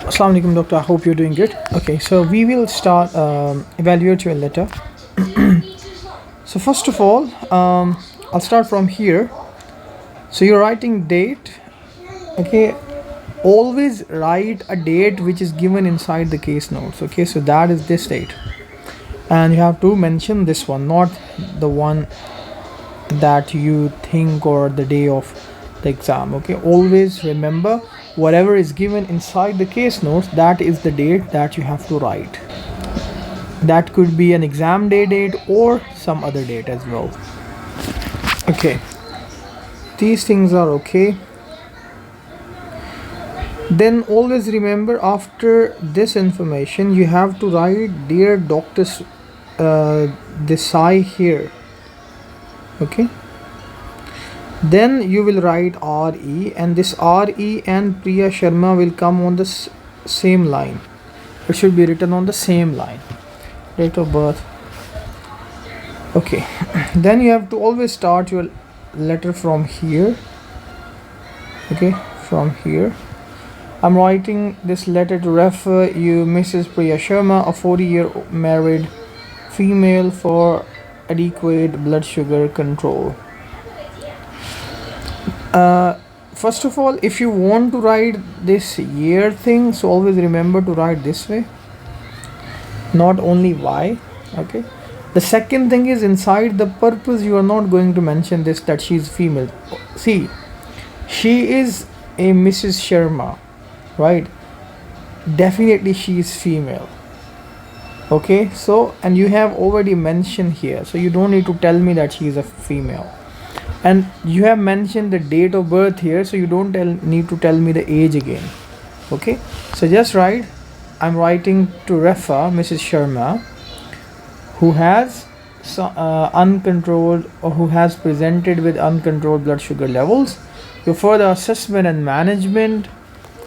Assalamu alaikum, doctor. I hope you're doing good. Okay, so we will start evaluate your letter. So first of all, I'll start from here. So you're writing date. Okay, always write a date which is given inside the case notes. Okay, so that is this date, and you have to mention this one, not the one that you think or the day of the exam. Okay, always remember whatever is given inside the case notes, that is the date that you have to write. That could be an exam day date or some other date as well. Okay, these things are okay. Then always remember, after this information you have to write dear Dr. Desai here. Okay, then you will write RE, and this RE and Priya Sharma will come on the same line. It should be written on the same line. Date of birth. Okay, then you have to always start your letter from here. Okay, from here. I'm writing this letter to refer you Mrs. Priya Sharma, a 40-year married female, for adequate blood sugar control. First of all, if you want to write this year thing, so always remember to write this way, not only Y. Okay, the second thing is, inside the purpose you are not going to mention this that she is female. See, she is a Mrs. Sharma, right? Definitely she is female. Okay, so, and you have already mentioned here, so you don't need to tell me that she is a female. And you have mentioned the date of birth here, so you don't need to tell me the age again. Okay, so just write, I'm writing to refer Mrs. Sharma, who has uncontrolled, or who has presented with uncontrolled blood sugar levels. Your further assessment and management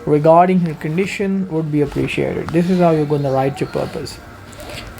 regarding her condition would be appreciated. This is how you're going to write your purpose.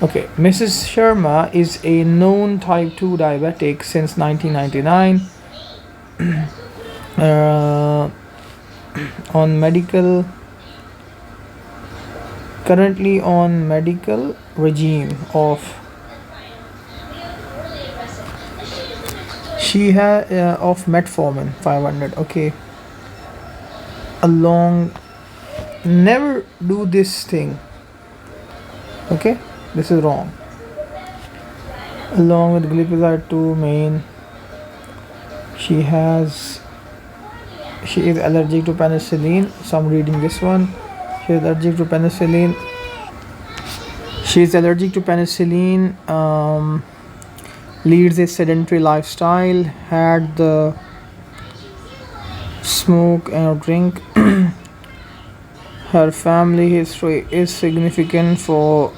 Okay, Mrs. Sharma is a known type 2 diabetic since 1999. Currently on medical regime of, she has of metformin 500. Okay, never do this thing. Okay, this is wrong. Along with glyphosate 2 main, she is allergic to penicillin. So I'm reading this one. She is allergic to penicillin. Leads a sedentary lifestyle, had the smoke and drink. Her family history is significant for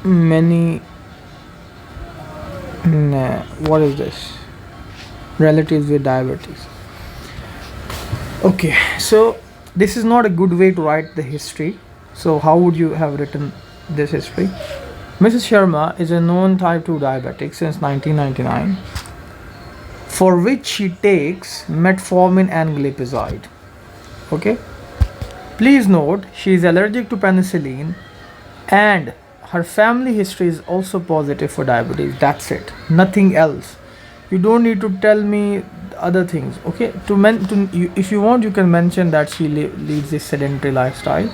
many what is this? Relatives with diabetes. Okay, so this is not a good way to write the history. So how would you have written this history? Mrs. Sharma is a known type 2 diabetic since 1999, for which she takes metformin and glyphosate. Okay, please note, she is allergic to penicillin and her family history is also positive for diabetes. That's it, nothing else. You don't need to tell me other things. Okay, if you want, you can mention that she leads a sedentary lifestyle.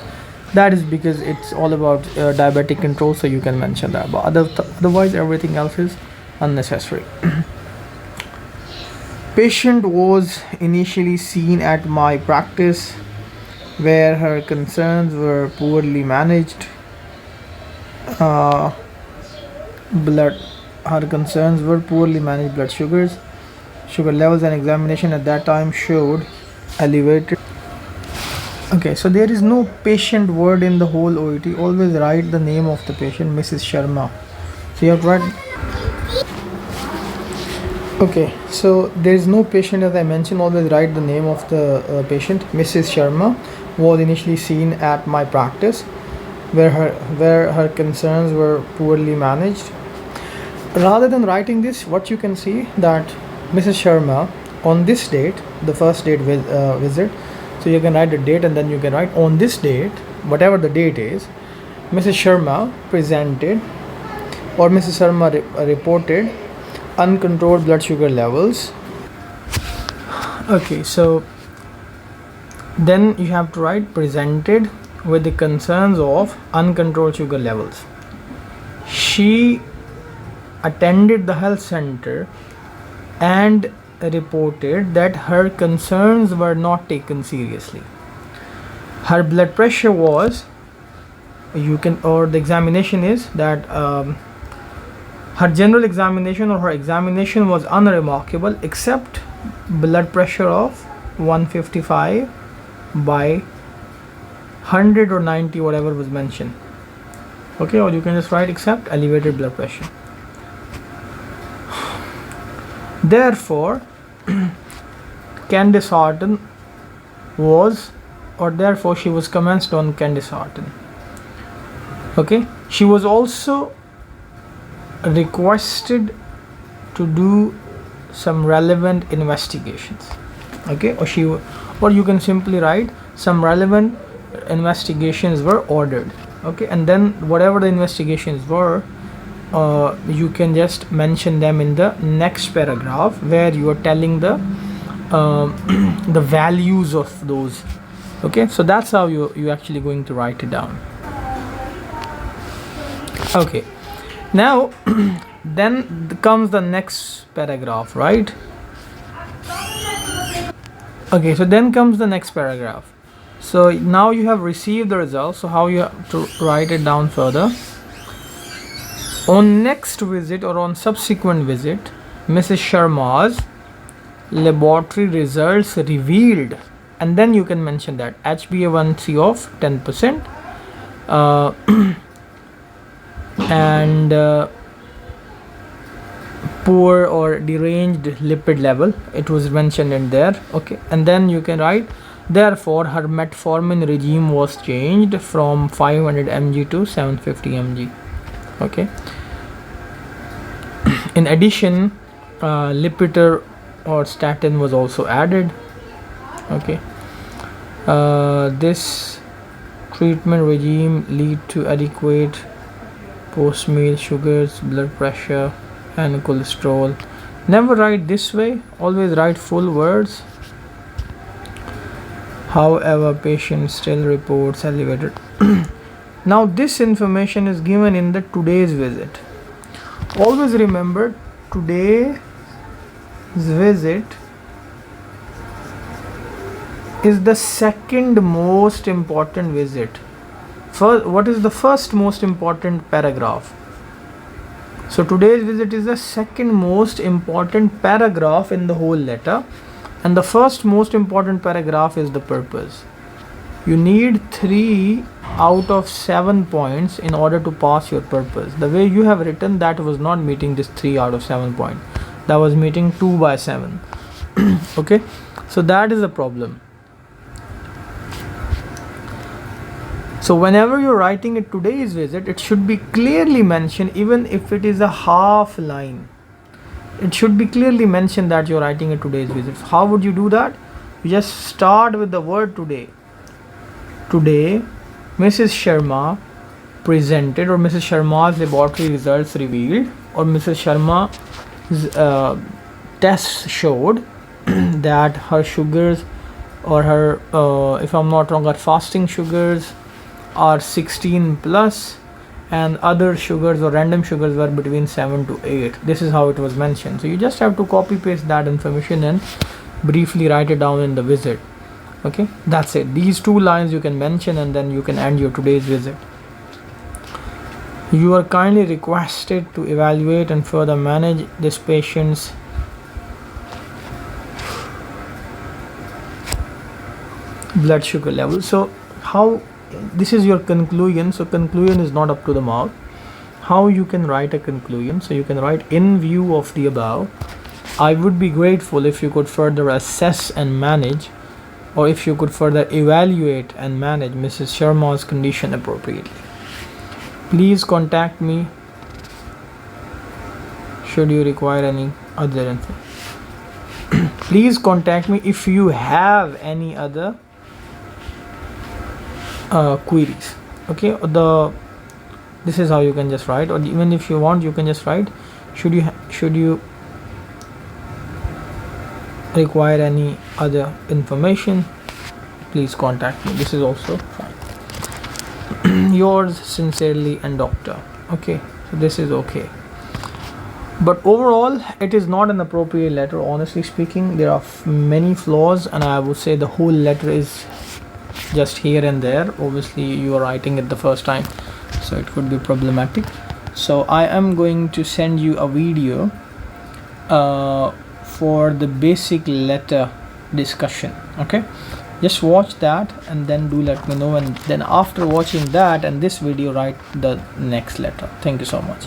That is because it's all about diabetic control, so you can mention that, but otherwise everything else is unnecessary. Patient was initially seen at my practice, where her concerns were poorly managed. Blood sugar levels, and examination at that time showed elevated. Okay, so there is no patient word in the whole OET. Always write the name of the patient, Mrs. Sharma. So you have to write. Okay, so there is no patient, as I mentioned. Always write the name of the patient. Mrs. Sharma was initially seen at my practice, where her concerns were poorly managed. Rather than writing this, what you can see that Mrs. Sharma on this date, the first date visit, so you can write the date and then you can write on this date whatever the date is, Mrs. Sharma presented or Mrs. Sharma reported uncontrolled blood sugar levels. Okay, so then you have to write presented with the concerns of uncontrolled sugar levels. She attended the health center and reported that her concerns were not taken seriously. Her blood pressure was, the examination is that her general examination or her examination was unremarkable except blood pressure of 155 by 100 or 90, whatever was mentioned. Okay, or you can just write except elevated blood pressure. Therefore, candesartan was, or therefore she was commenced on candesartan. Okay, she was also requested to do some relevant investigations. Okay, or you can simply write some relevant investigations were ordered. Okay, and then whatever the investigations were, you can just mention them in the next paragraph where you are telling the the values of those. Okay, so that's how you actually going to write it down. Okay, now then comes the next paragraph, right? Okay, so then comes the next paragraph. So now you have received the results, so how you have to write it down further. On next visit or on subsequent visit, Mrs. Sharma's laboratory results revealed, and then you can mention that HbA1c of 10%, and poor or deranged lipid level, it was mentioned in there. Okay, and then you can write, therefore her metformin regime was changed from 500 mg to 750 mg. Okay, in addition, Lipitor or statin was also added. Okay, this treatment regime lead to adequate post-meal sugars, blood pressure and cholesterol. Never write this way, always write full words. However, patient still reports elevated. Now this information is given in the today's visit. Always remember, today's visit is the second most important visit. First, what is the first most important paragraph? So today's visit is the second most important paragraph in the whole letter, and the first most important paragraph is the purpose. You need 3 out of 7 points in order to pass your purpose. The way you have written, that was not meeting this 3 out of 7 point. That was meeting 2 by 7. Okay, so that is the problem. So whenever you're writing a today's visit, it should be clearly mentioned, even if it is a half line. It should be clearly mentioned that you're writing a today's visit. How would you do that? You just start with the word today. Today, Mrs. Sharma presented, or Mrs. Sharma's laboratory results revealed, or Mrs. Sharma's tests showed that her sugars, or her, if I'm not wrong, her fasting sugars are 16 plus, and other sugars or random sugars were between 7 to 8. This is how it was mentioned. So you just have to copy paste that information and briefly write it down in the visit. Okay, that's it. These 2 lines you can mention, and then you can end your today's visit. You are kindly requested to evaluate and further manage this patient's blood sugar level. So how, this is your conclusion. So conclusion is not up to the mark. How you can write a conclusion? So you can write, in view of the above, I would be grateful if you could further assess and manage, or if you could further evaluate and manage Mrs. Sharma's condition appropriately. Please contact me should you require any other info. Please contact me if you have any other queries. Okay, this is how you can just write, or even if you want, you can just write, should you require any other information, please contact me. This is also fine. Yours sincerely and doctor. Okay, so this is okay, but overall it is not an appropriate letter. Honestly speaking, there are many flaws, and I would say the whole letter is just here and there. Obviously you are writing it the first time, so it could be problematic. So I am going to send you a video for the basic letter discussion. Okay, just watch that and then do let me know, and then after watching that and this video, write the next letter. Thank you so much.